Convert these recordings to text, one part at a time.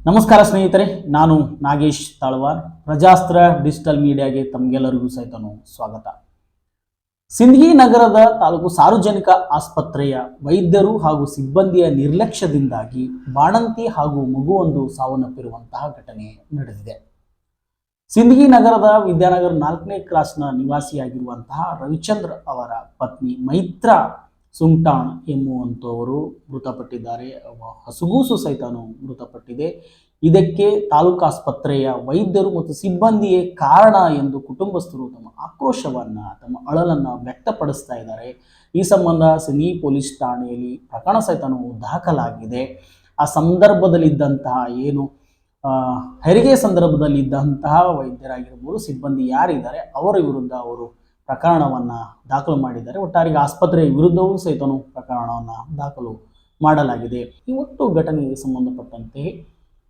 ನಮಸ್ಕಾರ ಸ್ನೇಹಿತರೆ, ನಾನು ನಾಗೇಶ್ ತಾಳ್ವಾರ್. ಪ್ರಜಾಸ್ತ್ರ ಡಿಜಿಟಲ್ ಮೀಡಿಯಾಗೆ ತಮಗೆಲ್ಲರಿಗೂ ಸಹಿತನು ಸ್ವಾಗತ. ಸಿಂದಗಿ ನಗರದ ತಾಲೂಕು ಸಾರ್ವಜನಿಕ ಆಸ್ಪತ್ರೆಯ ವೈದ್ಯರು ಹಾಗೂ ಸಿಬ್ಬಂದಿಯ ನಿರ್ಲಕ್ಷ್ಯದಿಂದಾಗಿ ಬಾಣಂತಿ ಹಾಗೂ ಮಗುವೊಂದು ಸಾವನ್ನಪ್ಪಿರುವಂತಹ ಘಟನೆ ನಡೆದಿದೆ. ಸಿಂದಗಿ ನಗರದ ವಿದ್ಯಾನಗರ 4ನೇ ಕ್ರಾಸ್ನ ನಿವಾಸಿಯಾಗಿರುವಂತಹ ರವಿಚಂದ್ರ ಅವರ ಪತ್ನಿ ಮೈತ್ರಾ ಸುಂಟಾಣ್ ಎಂಬುವಂಥವರು ಮೃತಪಟ್ಟಿದ್ದಾರೆ. ಹಸುಗೂಸು ಸಹಿತನು ಮೃತಪಟ್ಟಿದೆ. ಇದಕ್ಕೆ ತಾಲೂಕು ಆಸ್ಪತ್ರೆಯ ವೈದ್ಯರು ಮತ್ತು ಸಿಬ್ಬಂದಿಯೇ ಕಾರಣ ಎಂದು ಕುಟುಂಬಸ್ಥರು ತಮ್ಮ ಆಕ್ರೋಶವನ್ನ, ತಮ್ಮ ಅಳಲನ್ನ ವ್ಯಕ್ತಪಡಿಸ್ತಾ ಇದ್ದಾರೆ. ಈ ಸಂಬಂಧ ಸಿಂದಗಿ ಪೊಲೀಸ್ ಠಾಣೆಯಲ್ಲಿ ಪ್ರಕರಣ ಸಹಿತನು ದಾಖಲಾಗಿದೆ. ಆ ಸಂದರ್ಭದಲ್ಲಿದ್ದಂತಹ ಹೆರಿಗೆ ಸಂದರ್ಭದಲ್ಲಿ ಇದ್ದಂತಹ ವೈದ್ಯರಾಗಿರ್ಬೋದು, ಸಿಬ್ಬಂದಿ ಯಾರಿದ್ದಾರೆ ಅವರ ವಿರುದ್ಧ ಅವರು ಪ್ರಕರಣವನ್ನ ದಾಖಲು ಮಾಡಿದ್ದಾರೆ. ಒಟ್ಟಾರೆಗೆ ಆಸ್ಪತ್ರೆಯ ವಿರುದ್ಧವೂ ಸಹಿತನು ಪ್ರಕರಣವನ್ನ ದಾಖಲು ಮಾಡಲಾಗಿದೆ. ಈ ಒಟ್ಟು ಘಟನೆಗೆ ಸಂಬಂಧಪಟ್ಟಂತೆ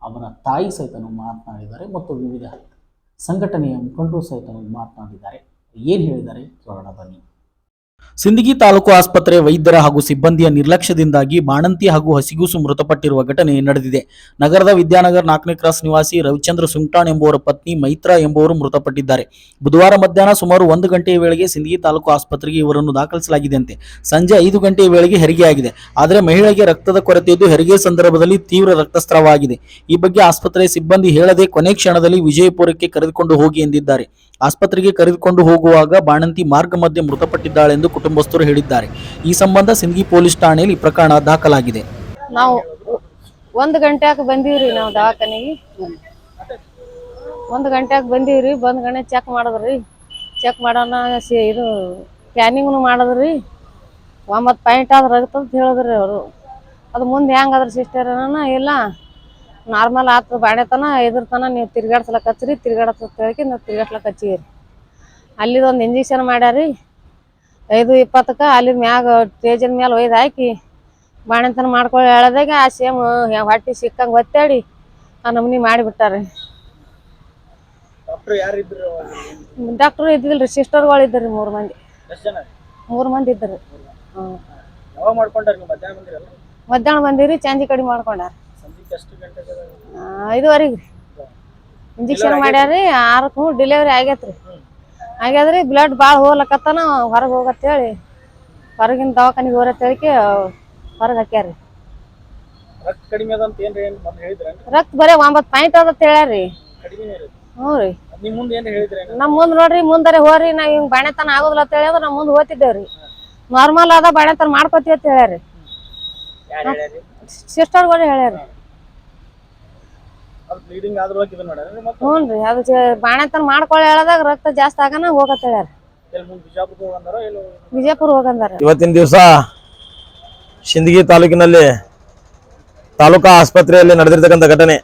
ಅವರ ತಾಯಿ ಸಹಿತನು ಮಾತನಾಡಿದ್ದಾರೆ ಮತ್ತು ವಿವಿಧ ಸಂಘಟನೆಯ ಮುಖಂಡರು ಸಹಿತನು ಮಾತನಾಡಿದ್ದಾರೆ. ಏನು ಹೇಳಿದ್ದಾರೆ ಕೇಳೋಣ ಬನ್ನಿ. ಸಿಂದಗಿ ತಾಲೂಕು ಆಸ್ಪತ್ರೆ ವೈದ್ಯರ ಹಾಗೂ ಸಿಬ್ಬಂದಿಯ ನಿರ್ಲಕ್ಷ್ಯದಿಂದಾಗಿ ಬಾಣಂತಿ ಹಾಗೂ ಹಸಿಗೂಸು ಮೃತಪಟ್ಟಿರುವ ಘಟನೆ ನಡೆದಿದೆ. ನಗರದ ವಿದ್ಯಾನಗರ 4ನೇ ಕ್ರಾಸ್ ನಿವಾಸಿ ರವಿಚಂದ್ರ ಸುಂಟಾಣ್ ಎಂಬುವರ ಪತ್ನಿ ಮೈತ್ರಾ ಎಂಬುವರು ಮೃತಪಟ್ಟಿದ್ದಾರೆ. ಬುಧವಾರ ಮಧ್ಯಾಹ್ನ ಸುಮಾರು 1 ಗಂಟೆಯ ವೇಳೆಗೆ ಸಿಂದಗಿ ತಾಲೂಕು ಆಸ್ಪತ್ರೆಗೆ ಇವರನ್ನು ದಾಖಲಿಸಲಾಗಿದೆಯಂತೆ. ಸಂಜೆ 5 ಗಂಟೆಯ ವೇಳೆಗೆ ಹೆರಿಗೆಯಾಗಿದೆ. ಆದರೆ ಮಹಿಳೆಗೆ ರಕ್ತದ ಕೊರತೆ ಇದ್ದು ಹೆರಿಗೆ ಸಂದರ್ಭದಲ್ಲಿ ತೀವ್ರ ರಕ್ತಸ್ರಾವವಾಗಿದೆ. ಈ ಬಗ್ಗೆ ಆಸ್ಪತ್ರೆಯ ಸಿಬ್ಬಂದಿ ಹೇಳದೆ ಕೊನೆ ಕ್ಷಣದಲ್ಲಿ ವಿಜಯಪುರಕ್ಕೆ ಕರೆದುಕೊಂಡು ಹೋಗಿ ಎಂದಿದ್ದಾರೆ. ಆಸ್ಪತ್ರೆಗೆ ಕರೆದುಕೊಂಡು ಹೋಗುವಾಗ ಬಾಣಂತಿ ಮಾರ್ಗ ಮಧ್ಯೆ ಮೃತಪಟ್ಟಿದ್ದಾಳೆಂದು ಕುಟುಂಬಸ್ಥರು ಹೇಳಿದ್ದಾರೆ. ಈ ಸಂಬಂಧ ಸಿಂದಗಿ ಪೊಲೀಸ್ ಠಾಣೆಯಲ್ಲಿ ಪ್ರಕರಣ ದಾಖಲಾಗಿದೆ. ನಾವು 1 ಗಂಟೆಗೆ ಬಂದೀವ್ರಿ. ನಾವು ದವಾಖಾನೆಗೆ 1 ಗಂಟೆಗೆ ಬಂದೀವ್ರಿ. ಬಂದ್ ಗಣೆ ಚೆಕ್ ಮಾಡಿದ್ರಿ. ಚೆಕ್ ಮಾಡೋಣ ಇದು ಸ್ಕ್ಯಾನಿಂಗ್ನು ಮಾಡಿದ್ರಿ. 9 ಪಾಯಿಂಟ್ ಆದ್ರೆ ರಕ್ತ ಅಂತ ಹೇಳಿದ್ರಿ ಅವರು. ಅದು ಮುಂದೆ ಹೆಂಗಾದ್ರಿ ಸಿಸ್ಟರ್ ಇಲ್ಲ ನಾರ್ಮಲ್ ಆತು, ಬಾಣೆತನ ಎದುರ್ತನ ನೀವು ತಿರ್ಗಾಡ್ಸ್ಲಕ್ ಹಚ್ಚಿರಿ, ತಿರ್ಗಾಡತ್ತ ಹೇಳಿ ನಾವು ತಿರ್ಗಾಡ್ಸ್ಲಕ್ ಹಚ್ಚಿರಿ. ಅಲ್ಲಿದೊಂದು ಇಂಜೆಕ್ಷನ್ ಮಾಡ್ಯಾರಿ 5:20ಕ್ಕೆ. ಅಲ್ಲಿ ಮ್ಯಾಗ ಸ್ಟೇಜಿನ ಮೇಲೆ ಒಯ್ದು ಹಾಕಿ ಬಾಣೆತನ ಮಾಡ್ಕೊಳ್ಳಿ ಹೇಳದಾಗ ಆ ಸೇಮ್ ಹೊಟ್ಟಿ ಸಿಕ್ಕಂಗೆ ಒತ್ತಾಡಿ ಆ ನಮ್ನಿ ಮಾಡಿಬಿಟ್ಟಾರಿ. ಡಾಕ್ಟರ್ ಇದ್ದಿಲ್ರಿ, ಸಿಸ್ಟರ್ಗಳು ಇದ್ರಿ 3 ಮಂದಿ. 3 ಮಂದಿ ಇದ್ರಿ. ಮಧ್ಯಾಹ್ನ ಬಂದಿರಿ, ಚಾಂಜಿ ಕಡಿಮೆ ಮಾಡ್ಕೊಂಡಾರ. 5:15 ಇಂಜೆಕ್ಷನ್ ಮಾಡ್ಯಾರಿ. 6ಕ್ಕೆ ಡೆಲಿವರಿ ಆಗ್ಯಾದ್ರಿ. ಬ್ಲಡ್ ಭಾಳ ಹೋಗ್ಲಕತ್ತಾನ, ಹೊರಗೆ ಹೋಗತ್ತೇಳಿ ಹೊರಗಿನ ದವಾಖಾನಿಗೆ ಹೋರತ್ತೇಳಿಕೆ ಹೊರಗೆ ಹಾಕ್ಯಾರಿ. ರಕ್ತ ಬರೀ 9 ಪಾಯಿಂಟ್ ಅದ ಹೇಳ್ಯಾರಿ. ಹ್ಞೂ ರೀ. ನಮ್ಮ ಮುಂದೆ ನೋಡ್ರಿ, ಮುಂದಾರೆ ಹೋರಿ ನಾವ್ ಹಿಂಗ್ ಬಾಣೆತನ ಆಗೋದಿಲ್ಲ ಅಂತ ಹೇಳಿದ್ರೆ ನಮ್ಮ ಮುಂದೆ ಹೋಗ್ತಿದ್ದೇವ್ರಿ. ನಾರ್ಮಲ್ ಅದ ಬಾಣೆತನ ಮಾಡ್ಕೋತೀವಿ ಅಂತ ಹೇಳ್ಯಾರಿ. ಸಿಸ್ಟರ್ಗಳು ಹೇಳ್ಯಾರಿ. ಹ್ಞೂನ್ರಿ, ಅದು ಬಾಣೆತನ ಮಾಡ್ಕೊಳ್ಳಿ ಹೇಳದಾಗ ರಕ್ತ ಜಾಸ್ತಿ ಆಗನ ಹೋಗತ್ತ ಹೇಳ್ಯಾರ. ವಿಜಯಪುರ ಹೋಗಂದಾರ. ಇವತ್ತಿನ ದಿವಸ ಸಿಂದಗಿ ತಾಲೂಕಿನಲ್ಲಿ ತಾಲೂಕಾ ಆಸ್ಪತ್ರೆಯಲ್ಲಿ ನಡೆದಿರ್ತಕ್ಕಂಥ ಘಟನೆ.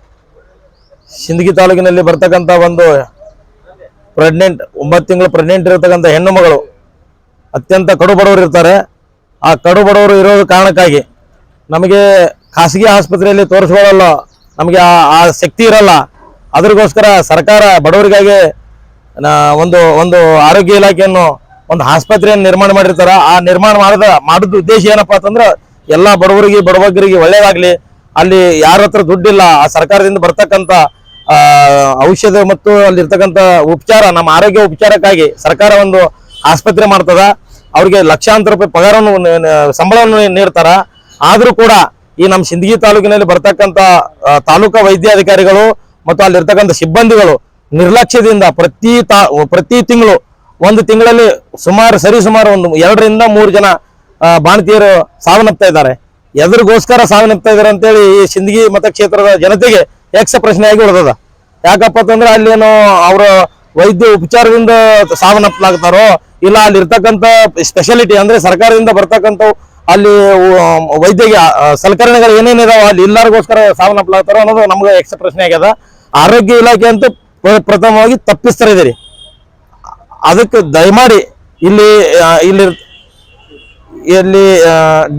ಸಿಂದಗಿ ತಾಲೂಕಿನಲ್ಲಿ ಬರ್ತಕ್ಕಂಥ ಒಂದು ಪ್ರೆಗ್ನೆಂಟ್ 9 ತಿಂಗಳು ಪ್ರೆಗ್ನೆಂಟ್ ಇರತಕ್ಕಂಥ ಹೆಣ್ಣು ಮಗಳು ಅತ್ಯಂತ ಕಡು ಬಡವರು ಇರ್ತಾರೆ. ಆ ಕಡು ಬಡವರು ಇರೋ ಕಾರಣಕ್ಕಾಗಿ ನಮಗೆ ಖಾಸಗಿ ಆಸ್ಪತ್ರೆಯಲ್ಲಿ ತೋರಿಸ್ಕೊಳ್ಳಲ್ಲ, ನಮಗೆ ಆ ಶಕ್ತಿ ಇರಲ್ಲ. ಅದಕ್ಕೋಸ್ಕರ ಸರ್ಕಾರ ಬಡವರಿಗಾಗಿ ಒಂದು ಆರೋಗ್ಯ ಇಲಾಖೆಯನ್ನು ಒಂದು ಆಸ್ಪತ್ರೆಯನ್ನು ನಿರ್ಮಾಣ ಮಾಡಿರ್ತಾರ. ಆ ನಿರ್ಮಾಣ ಮಾಡೋದು ಉದ್ದೇಶ ಏನಪ್ಪಾ ಅಂತಂದ್ರೆ ಎಲ್ಲ ಬಡವರಿಗೆ ಒಳ್ಳೇದಾಗ್ಲಿ. ಅಲ್ಲಿ ಯಾರ ಹತ್ರ ದುಡ್ಡಿಲ್ಲ, ಆ ಸರ್ಕಾರದಿಂದ ಬರ್ತಕ್ಕಂಥ ಔಷಧ ಮತ್ತು ಅಲ್ಲಿರ್ತಕ್ಕಂಥ ಉಪಚಾರ, ನಮ್ಮ ಆರೋಗ್ಯ ಉಪಚಾರಕ್ಕಾಗಿ ಸರ್ಕಾರ ಒಂದು ಆಸ್ಪತ್ರೆ ಮಾಡ್ತದ. ಅವ್ರಿಗೆ ಲಕ್ಷಾಂತರ ರೂಪಾಯಿ ಪಗಾರವನ್ನು ಸಂಬಳವನ್ನು ನೀಡ್ತಾರ. ಆದ್ರೂ ಕೂಡ ಈ ನಮ್ಮ ಸಿಂದಗಿ ತಾಲೂಕಿನಲ್ಲಿ ಬರ್ತಕ್ಕಂಥ ತಾಲೂಕಾ ವೈದ್ಯಾಧಿಕಾರಿಗಳು ಮತ್ತು ಅಲ್ಲಿರ್ತಕ್ಕಂಥ ಸಿಬ್ಬಂದಿಗಳು ನಿರ್ಲಕ್ಷ್ಯದಿಂದ ಪ್ರತಿ ತಿಂಗಳು ಒಂದು ತಿಂಗಳಲ್ಲಿ ಸರಿಸುಮಾರು 2 ರಿಂದ 3 ಜನ ಬಾಣತಿಯರು ಸಾವನ್ನಪ್ತಾ ಇದ್ದಾರೆ. ಎದುರಿಗೋಸ್ಕರ ಸಾವನ್ನಪ್ತಾ ಇದ್ದಾರೆ ಅಂತೇಳಿ ಈ ಸಿಂದಗಿ ಮತಕ್ಷೇತ್ರದ ಜನತೆಗೆ ಯಕ್ಷ ಪ್ರಶ್ನೆಯಾಗಿ ಉಳಿದದ. ಯಾಕಪ್ಪ ಅಂತಂದ್ರೆ ಅಲ್ಲೇನೋ ಅವರ ವೈದ್ಯ ಉಪಚಾರದಿಂದ ಸಾವನ್ನಪ್ಪಲಾಗ್ತಾರೋ ಇಲ್ಲ ಅಲ್ಲಿರ್ತಕ್ಕಂಥ ಸ್ಪೆಷಾಲಿಟಿ ಅಂದ್ರೆ ಸರ್ಕಾರದಿಂದ ಬರ್ತಕ್ಕಂಥ ಅಲ್ಲಿ ವೈದ್ಯಕೀಯ ಸಲಕರಣೆಗಳು ಏನೇನಿದಾವ ಅಲ್ಲಿ ಎಲ್ಲರಿಗೋಸ್ಕರ ಸಾವನ್ನಪ್ಪಲಾಗ್ತಾರೋ ಅನ್ನೋದು ನಮ್ಗೆ ಯಕ್ಷ ಪ್ರಶ್ನೆ ಆಗ್ಯದ. ಆರೋಗ್ಯ ಇಲಾಖೆ ಅಂತೂ ಪ್ರಥಮವಾಗಿ ತಪ್ಪಿಸ್ತಾ ಇದ್ದೀರಿ. ಅದಕ್ಕೆ ದಯಮಾಡಿ ಇಲ್ಲಿ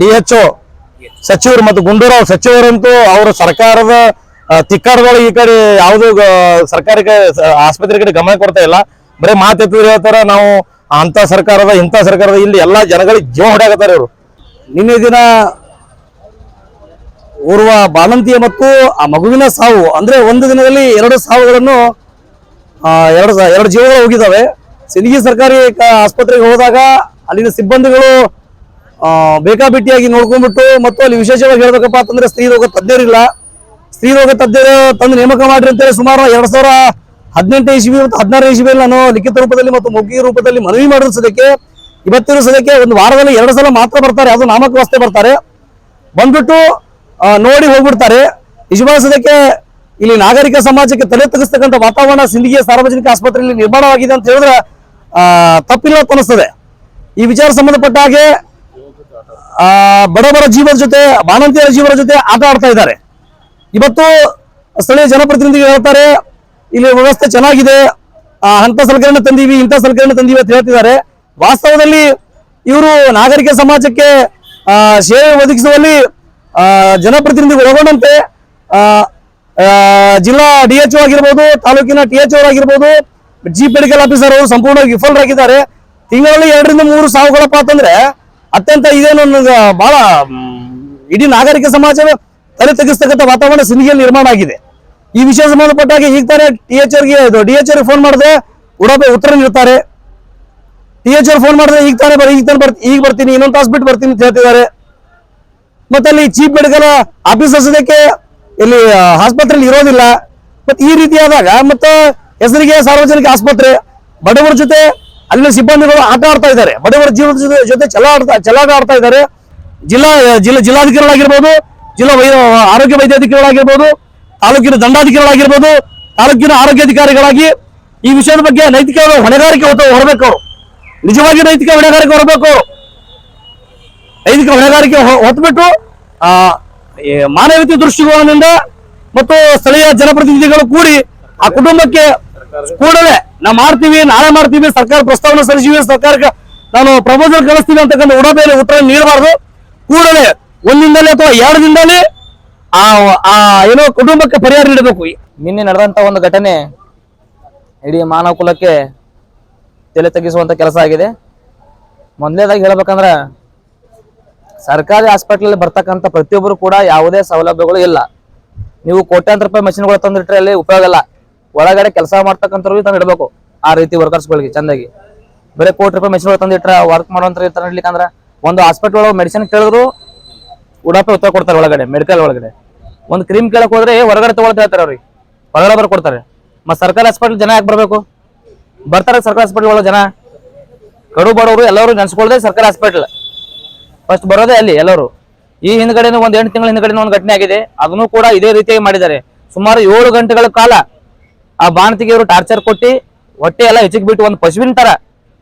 DHO ಸಚಿವರು ಮತ್ತು ಗುಂಡೂರಾವ್ ಸಚಿವರಂತೂ ಅವರು ಸರ್ಕಾರದ ತಿಕ್ಕಾರಗಳು ಈ ಕಡೆ ಯಾವುದು ಸರ್ಕಾರಿ ಆಸ್ಪತ್ರೆ ಕಡೆ ಗಮನ ಕೊಡ್ತಾ ಇಲ್ಲ. ಬರೀ ಮಾತೆತ್ತಿದ್ರೆ ಹೇಳ್ತಾರ ನಾವು ಇಂಥ ಸರ್ಕಾರದ ಇಲ್ಲಿ ಎಲ್ಲಾ ಜನಗಳಿಗೆ ಜೀವ ಹೊಡ್ಯಾಕತ್ತಾರ ಇವರು. ನಿನ್ನೆ ದಿನ ಓರ್ವ ಬಾಣಂತಿಯ ಮತ್ತು ಆ ಮಗುವಿನ ಸಾವು ಅಂದ್ರೆ ಒಂದು ದಿನದಲ್ಲಿ 2 ಸಾವುಗಳನ್ನು ಎರಡು ಜೀವಗಳು ಹೋಗಿದ್ದಾವೆ. ಸಿಂದಗಿ ಸರ್ಕಾರಿ ಆಸ್ಪತ್ರೆಗೆ ಹೋದಾಗ ಅಲ್ಲಿನ ಸಿಬ್ಬಂದಿಗಳು ಬೇಕಾಬಿಟ್ಟಿಯಾಗಿ ನೋಡ್ಕೊಂಡ್ಬಿಟ್ಟು ಮತ್ತು ಅಲ್ಲಿ ವಿಶೇಷವಾಗಿ ಹೇಳ್ಬೇಕಪ್ಪ ಅಂತಂದ್ರೆ ಸ್ತ್ರೀ ರೋಗ ತಜ್ಞರಿಲ್ಲ. ಸ್ತ್ರೀ ರೋಗ ತಜ್ಞರು ತಂದು ನೇಮಕ ಮಾಡ್ರಿ ಅಂತೇಳಿ ಸುಮಾರು 2018 ಇಸ್ವಿ ಮತ್ತು 16 ಇಸ್ವಿಯಲ್ಲಿ ನಾನು ಲಿಖಿತ ರೂಪದಲ್ಲಿ ಮತ್ತು ಮೌಖಿಕ ರೂಪದಲ್ಲಿ ಮನವಿ ಮಾಡಿದ ಸದ್ಯಕ್ಕೆ ಇವತ್ತಿನ ಸದ್ಯಕ್ಕೆ ಒಂದು ವಾರದಲ್ಲಿ 2 ಸಲ ಮಾತ್ರ ಬರ್ತಾರೆ. ಅದು ನಾಮಕ ವಾಸ್ತೆ ಬರ್ತಾರೆ, ಬಂದ್ಬಿಟ್ಟು ನೋಡಿ ಹೋಗ್ಬಿಡ್ತಾರೆ. ನಿಜವಾದ ಸದ್ಯಕ್ಕೆ ಇಲ್ಲಿ ನಾಗರಿಕ ಸಮಾಜಕ್ಕೆ ತಲೆ ತಗ್ಗಿಸ್ತಕ್ಕಂಥ ವಾತಾವರಣ ಸಿಂದಗಿಯ ಸಾರ್ವಜನಿಕ ಆಸ್ಪತ್ರೆಯಲ್ಲಿ ನಿರ್ಮಾಣವಾಗಿದೆ ಅಂತ ಹೇಳಿದ್ರೆ ತಪ್ಪಿಲ್ಲ ಅಂತ ಅನಿಸ್ತದೆ. ಈ ವಿಚಾರ ಸಂಬಂಧಪಟ್ಟ ಹಾಗೆ ಬಡ ಜೀವದ ಜೊತೆ ಬಾಣಂತಿಯರ ಜೀವನ ಜೊತೆ ಆಟ ಆಡ್ತಾ ಇದ್ದಾರೆ. ಇವತ್ತು ಸ್ಥಳೀಯ ಜನಪ್ರತಿನಿಧಿಗಳು ಹೇಳ್ತಾರೆ ಇಲ್ಲಿ ವ್ಯವಸ್ಥೆ ಚೆನ್ನಾಗಿದೆ, ಅಂತ ಸಲಕರಣೆ ತಂದೀವಿ ಇಂಥ ಸಲಕರಣೆ ತಂದೀವಿ ಅಂತ ಹೇಳ್ತಿದ್ದಾರೆ. ವಾಸ್ತವದಲ್ಲಿ ಇವರು ನಾಗರಿಕ ಸಮಾಜಕ್ಕೆ ಸೇವೆ ಒದಗಿಸುವಲ್ಲಿ ಜನಪ್ರತಿನಿಧಿಗಳು ಒಳಗೊಂಡಂತೆ ಜಿಲ್ಲಾ DHO ಆಗಿರ್ಬೋದು, ತಾಲೂಕಿನ THO ಆಗಿರ್ಬೋದು, ಚೀಫ್ ಮೆಡಿಕಲ್ ಆಫೀಸರ್ ಅವರು ಸಂಪೂರ್ಣವಾಗಿ ವಿಫಲರಾಗಿದ್ದಾರೆ. ತಿಂಗಳಲ್ಲಿ 2 ರಿಂದ 3 ಸಾವುಗಳಪ್ಪ ಅಂತಂದ್ರೆ ಅತ್ಯಂತ ಇದೇನು ಬಹಳ ಇಡೀ ನಾಗರಿಕ ಸಮಾಜವೇ ತಲೆ ತೆಗೆಸ್ತಕ್ಕಂಥ ವಾತಾವರಣ ಸಿಂದಗಿಯಲ್ಲಿ ನಿರ್ಮಾಣ ಆಗಿದೆ. ಈ ವಿಷಯ ಸಂಬಂಧಪಟ್ಟಾಗ ಈಗ ತಾನೇ DHO ಫೋನ್ ಮಾಡಿದ್ರೆ ಉತ್ತರ ನೀಡ್ತಾರೆ. THO ಫೋನ್ ಮಾಡಿದ್ರೆ ಈಗ ಬರ್ತೀನಿ, ಇನ್ನೊಂದು ತಾಸು ಬಿಟ್ಟು ಬರ್ತೀನಿ ಅಂತ ಹೇಳ್ತಿದ್ದಾರೆ. ಮತ್ತೆ ಅಲ್ಲಿ ಚೀಫ್ ಮೆಡಿಕಲ್ ಆಫೀಸರ್ ಸದ್ಯಕ್ಕೆ ಇಲ್ಲಿ ಆಸ್ಪತ್ರೆಯಲ್ಲಿ ಇರೋದಿಲ್ಲ. ಮತ್ತೆ ಈ ರೀತಿಯಾದಾಗ ಮತ್ತೆ ಹೆಸರಿಗೆ ಸಾರ್ವಜನಿಕ ಆಸ್ಪತ್ರೆ, ಬಡವರ ಜೊತೆ ಅಲ್ಲಿನ ಸಿಬ್ಬಂದಿಗಳು ಆಟ ಆಡ್ತಾ ಇದ್ದಾರೆ, ಬಡವರ ಜೀವನದ ಜೊತೆ ಚಲಾಟ ಆಡ್ತಾ ಇದ್ದಾರೆ. ಜಿಲ್ಲಾಧಿಕಾರಿಗಳಾಗಿರ್ಬೋದು, ಜಿಲ್ಲಾ ಆರೋಗ್ಯ ವೈದ್ಯಾಧಿಕಾರಿಗಳಾಗಿರ್ಬೋದು, ತಾಲೂಕಿನ ದಂಡಾಧಿಕಾರಿಗಳಾಗಿರ್ಬೋದು, ತಾಲೂಕಿನ ಆರೋಗ್ಯ ಅಧಿಕಾರಿಗಳಾಗಿ ಈ ವಿಷಯದ ಬಗ್ಗೆ ನೈತಿಕ ಹೊಣೆಗಾರಿಕೆ ಹೊರಬೇಕು. ಅವರು ನಿಜವಾಗಿ ನೈತಿಕ ಹೊಣೆಗಾರಿಕೆ ಹೊರಬೇಕು. ನೈತಿಕ ಹೊಣೆಗಾರಿಕೆ ಹೊತ್ತುಬಿಟ್ಟು ಮಾನವೀಯತೆ ದೃಷ್ಟಿಕೋನದಿಂದ ಮತ್ತು ಸ್ಥಳೀಯ ಜನಪ್ರತಿನಿಧಿಗಳು ಕೂಡಿ ಆ ಕುಟುಂಬಕ್ಕೆ ಕೂಡಲೇ ನಾವು ಮಾಡ್ತೀವಿ, ನಾಳೆ ಮಾಡ್ತೀವಿ, ಸರ್ಕಾರ ಪ್ರಸ್ತಾವನೆ ಸಲ್ಲಿಸಿವಿ, ಸರ್ಕಾರಕ್ಕೆ ನಾನು ಪ್ರಪೋಸಲ್ ಕಳಿಸ್ತೀವಿ ಅಂತಕ್ಕಂಥ ಉಡಬೇಲೆ ಉತ್ತರ ನೀಡಬಾರ್ದು. ಕೂಡಲೇ 1 ದಿನದಲ್ಲಿ ಅಥವಾ 2 ದಿನದಲ್ಲಿ ಏನೋ ಕುಟುಂಬಕ್ಕೆ ಪರಿಹಾರ ನೀಡಬೇಕು. ನಿನ್ನೆ ನಡೆದಂತ ಒಂದು ಘಟನೆ ಇಡೀ ಮಾನವ ಕುಲಕ್ಕೆ ತಲೆ ತಗ್ಗಿಸುವಂತ ಕೆಲಸ ಆಗಿದೆ. ಮೊದಲನೇದಾಗಿ ಹೇಳ್ಬೇಕಂದ್ರ ಸರ್ಕಾರಿ ಹಾಸ್ಪಿಟಲ್ ಬರ್ತಕ್ಕಂಥ ಪ್ರತಿಯೊಬ್ಬರು ಕೂಡ ಯಾವುದೇ ಸೌಲಭ್ಯಗಳು ಇಲ್ಲ. ನೀವು ಕೋಟ್ಯಾಂತರ ರೂಪಾಯಿ ಮಷಿನ್ಗಳು ತಂದಿಟ್ರೆ ಅಲ್ಲಿ ಉಪಯೋಗ ಇಲ್ಲ. ಒಳಗಡೆ ಕೆಲಸ ಮಾಡ್ತಕ್ಕಂಥವ್ರಿಗೆ ತಂದು ಇಡಬೇಕು. ಆ ರೀತಿ ವರ್ಕರ್ಸ್ಗಳಿಗೆ ಚಂದಾಗಿ ಬರೀ ಕೋಟಿ ರೂಪಾಯಿ ಮಷಿನ್ಗಳು ತಂದಿಟ್ರೆ ವರ್ಕ್ ಮಾಡುವಂತ ಇರ್ತಾರೆ. ಇಡ್ಲಿಕ್ಕಂದ್ರ ಒಂದು ಹಾಸ್ಪಿಟಲ್ ಒಳಗೆ ಮೆಡಿಸಿನ್ ಕೇಳಿದ್ರು ಉಡಾಪೆ ಉತ್ತರ ಕೊಡ್ತಾರೆ. ಒಳಗಡೆ ಮೆಡಿಕಲ್ ಒಳಗಡೆ ಒಂದು ಕ್ರೀಮ್ ಕೇಳಕ್ ಹೋದ್ರೆ ಹೊರಗಡೆ ತಗೊಳ್ತಾ ಹೇಳ್ತಾರೆ, ಅವ್ರಿಗೆ ಹೊರಗಡೆ ಬರ್ಕೊಡ್ತಾರೆ. ಮತ್ತೆ ಸರ್ಕಾರಿ ಹಾಸ್ಪಿಟಲ್ ಜನ ಯಾಕೆ ಬರ್ಬೇಕು? ಬರ್ತಾರೆ ಸರ್ಕಾರಿ ಹಾಸ್ಪಿಟಲ್ ಒಳಗೆ ಜನ, ಕಡು ಬಡವರು ಎಲ್ಲರೂ ನೆನ್ಸ್ಕೊಳ್ದೆ ಸರ್ಕಾರಿ ಹಾಸ್ಪಿಟಲ್ ಫಸ್ಟ್ ಬರೋದೇ ಅಲ್ಲಿ ಎಲ್ಲರೂ. ಈ ಹಿಂದ್ಗಡೆ ಒಂದು 8 ತಿಂಗಳ ಹಿಂದ್ಗಡೆ ಒಂದು ಘಟನೆ ಆಗಿದೆ, ಅದನ್ನು ಕೂಡ ಇದೇ ರೀತಿಯಾಗಿ ಮಾಡಿದ್ದಾರೆ. ಸುಮಾರು 7 ಗಂಟೆಗಳ ಕಾಲ ಆ ಬಾಣತಿಗೆ ಇವರು ಟಾರ್ಚರ್ ಕೊಟ್ಟು ಹೊಟ್ಟೆ ಎಲ್ಲ ಹೆಚ್ಚಿಗೆ ಬಿಟ್ಟು ಒಂದು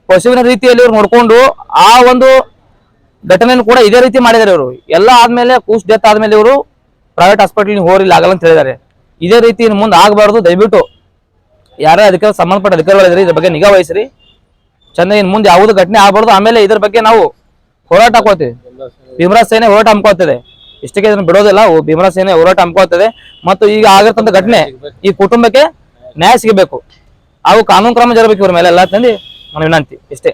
ಪಶುವಿನ ರೀತಿಯಲ್ಲಿ ಇವ್ರು ನೋಡ್ಕೊಂಡು ಆ ಒಂದು ಘಟನೆಯನ್ನು ಕೂಡ ಇದೇ ರೀತಿ ಮಾಡಿದ್ದಾರೆ ಇವರು. ಎಲ್ಲ ಆದ್ಮೇಲೆ ಕೂಸ್ ಡೆತ್ ಆದ್ಮೇಲೆ ಇವರು ಪ್ರೈವೇಟ್ ಹಾಸ್ಪಿಟಲ್ ಹೋರಿಲ್ಲ ಆಗಲ್ಲ ಅಂತ ಹೇಳಿದ್ದಾರೆ. ಇದೇ ರೀತಿ ಇನ್ನು ಮುಂದೆ ಆಗಬಾರ್ದು. ದಯವಿಟ್ಟು ಯಾರೇ ಅದಕ್ಕೆ ಸಂಬಂಧಪಟ್ಟ ಅಧಿಕಾರಿಗಳಿದ್ರೆ ಇದ್ರ ಬಗ್ಗೆ ನಿಗಾ ವಹಿಸ್ರಿ. ಚೆಂದ ಇನ್ನು ಮುಂದೆ ಯಾವುದೇ ಘಟನೆ ಆಗಬಾರ್ದು. ಆಮೇಲೆ ಇದ್ರ ಬಗ್ಗೆ ನಾವು ಹೋರಾಟ ಹಾಕೋತೀವಿ. ಭೀಮರಾಜ್ ಸೇನೆ ಹೋರಾಟ ಹಮ್ಕೋತಿದೆ, ಇಷ್ಟಕ್ಕೆ ಇದನ್ನು ಬಿಡೋದಿಲ್ಲ. ಭೀಮರಾಜ್ ಸೇನೆ ಹೋರಾಟ ಹಮ್ಕೋತಿದೆ. ಮತ್ತು ಈಗ ಆಗಿರ್ತಂತ ಘಟನೆ ಈ ಕುಟುಂಬಕ್ಕೆ ನ್ಯಾಯ ಸಿಗಬೇಕು, ಹಾಗೂ ಕಾನೂನು ಕ್ರಮ ಜರಬೇಕು ಇವ್ರ ಮೇಲೆ ಎಲ್ಲ ತಂದು ನನ್ನ ವಿನಂತಿ ಇಷ್ಟೇ.